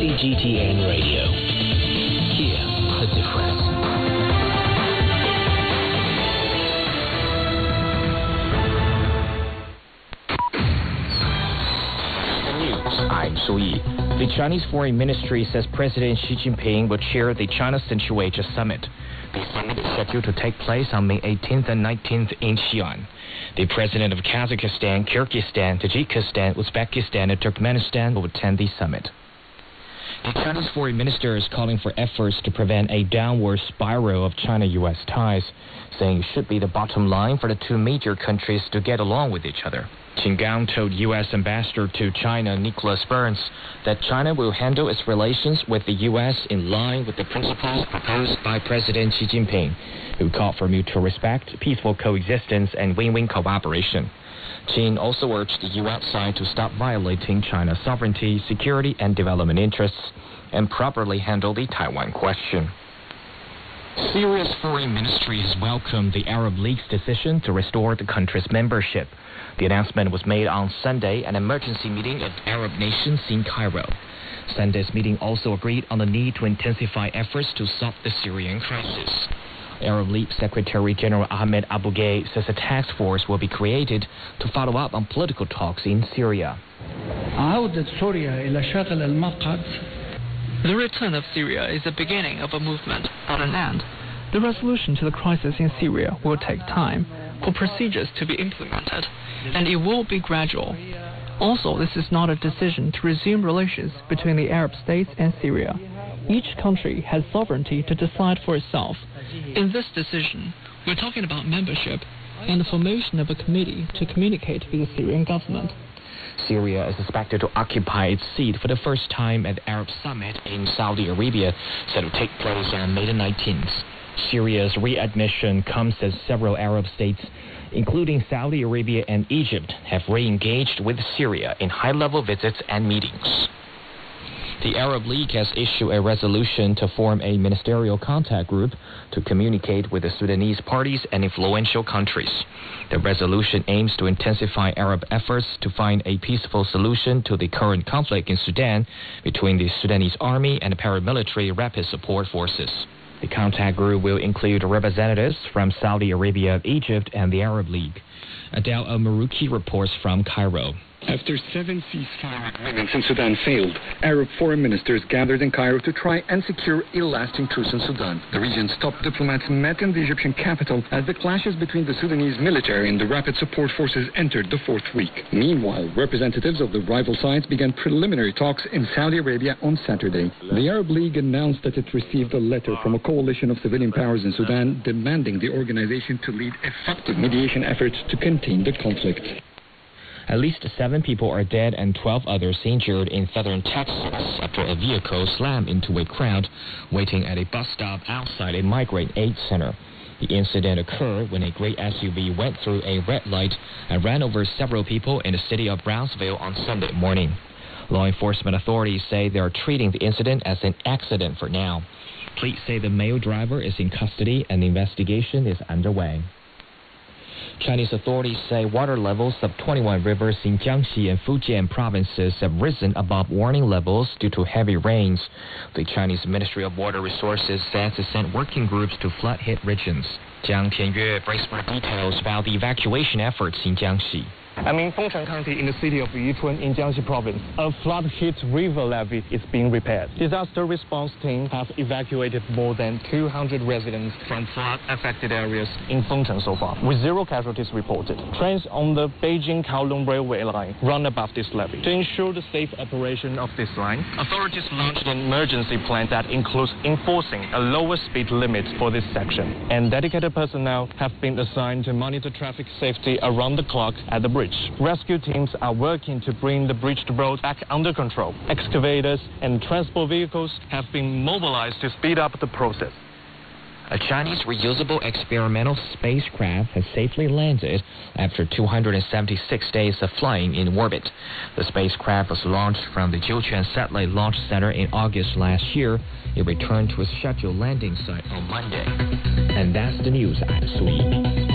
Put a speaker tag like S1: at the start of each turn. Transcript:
S1: CGTN Radio. Hear the difference. The news. I'm Su Yi. The Chinese Foreign Ministry says President Xi Jinping will chair the China-Central Asia Summit. The summit is scheduled to take place on May 18th and 19th in Xi'an. The president of Kazakhstan, Kyrgyzstan, Tajikistan, Uzbekistan, and Turkmenistan will attend the summit. The Chinese foreign minister is calling for efforts to prevent a downward spiral of China-U.S. ties, saying it should be the bottom line for the two major countries to get along with each other. Qin Gang told U.S. Ambassador to China Nicholas Burns that China will handle its relations with the U.S. in line with the principles proposed by President Xi Jinping, who called for mutual respect, peaceful coexistence, and win-win cooperation. Qin also urged the U.S. side to stop violating China's sovereignty, security, and development interests, and properly handle the Taiwan question. Syria's foreign ministry has welcomed the Arab League's decision to restore the country's membership. The announcement was made on Sunday at an emergency meeting of Arab nations in Cairo. Sunday's meeting also agreed on the need to intensify efforts to solve the Syrian crisis. Arab League Secretary General Ahmed Abu Ghait says a task force will be created to follow up on political talks in Syria.
S2: The return of Syria is the beginning of a movement, not an end. The resolution to the crisis in Syria will take time for procedures to be implemented, and it will be gradual. Also, this is not a decision to resume relations between the Arab states and Syria. Each country has sovereignty to decide for itself. In this decision, we're talking about membership and the formation of a committee to communicate with the Syrian government.
S1: Syria is expected to occupy its seat for the first time at the Arab Summit in Saudi Arabia, set to take place on May the 19th. Syria's readmission comes as several Arab states, including Saudi Arabia and Egypt, have re-engaged with Syria in high-level visits and meetings. The Arab League has issued a resolution to form a ministerial contact group to communicate with the Sudanese parties and influential countries. The resolution aims to intensify Arab efforts to find a peaceful solution to the current conflict in Sudan between the Sudanese army and the paramilitary rapid support forces. The contact group will include representatives from Saudi Arabia, Egypt, and the Arab League. Adel Al-Marouki reports from Cairo.
S3: After 7 ceasefire agreements in Sudan failed, Arab foreign ministers gathered in Cairo to try and secure a lasting truce in Sudan. The region's top diplomats met in the Egyptian capital as the clashes between the Sudanese military and the rapid support forces entered the fourth week. Meanwhile, representatives of the rival sides began preliminary talks in Saudi Arabia on Saturday. The Arab League announced that it received a letter from a coalition of civilian powers in Sudan demanding the organization to lead effective mediation efforts to contain the conflict.
S1: At least 7 people are dead and 12 others injured in southern Texas after a vehicle slammed into a crowd waiting at a bus stop outside a migrant aid center. The incident occurred when a gray SUV went through a red light and ran over several people in the city of Brownsville on Sunday morning. Law enforcement authorities say they are treating the incident as an accident for now. Police say the male driver is in custody and the investigation is underway. Chinese authorities say water levels of 21 rivers in Jiangxi and Fujian provinces have risen above warning levels due to heavy rains. The Chinese Ministry of Water Resources says it sent working groups to flood-hit regions. Jiang Tianyue brings more details about the evacuation efforts in Jiangxi.
S4: I'm in Fengshan County in the city of Yichun in Jiangxi province. A flood-hit river levee is being repaired. Disaster response team have evacuated more than 200 residents from flood-affected areas in Fengshan so far, with 0 casualties reported. Trains on the Beijing-Kowloon railway line run above this levee. To ensure the safe operation of this line, authorities launched an emergency plan that includes enforcing a lower speed limit for this section. And dedicated personnel have been assigned to monitor traffic safety around the clock at the bridge. Rescue teams are working to bring the breached road back under control. Excavators and transport vehicles have been mobilized to speed up the process.
S1: A Chinese reusable experimental spacecraft has safely landed after 276 days of flying in orbit. The spacecraft was launched from the Jiuquan Satellite Launch Center in August last year. It returned to its scheduled landing site on Monday. And that's the news. I'm Su Yi.